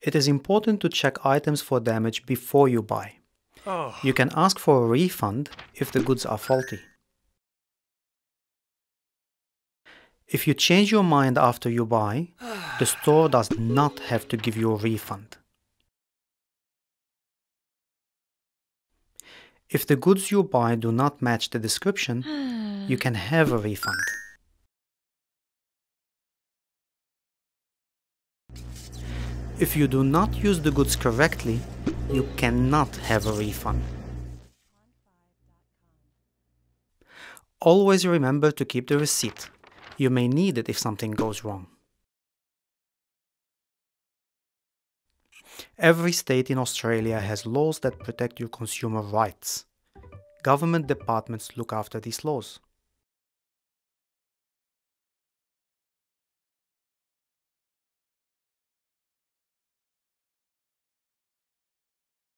It is important to check items for damage before you buy. Oh. You can ask for a refund if the goods are faulty. If you change your mind after you buy, the store does not have to give you a refund. If the goods you buy do not match the description, you can have a refund. If you do not use the goods correctly, you cannot have a refund. Always remember to keep the receipt. You may need it if something goes wrong. Every state in Australia has laws that protect your consumer rights. Government departments look after these laws.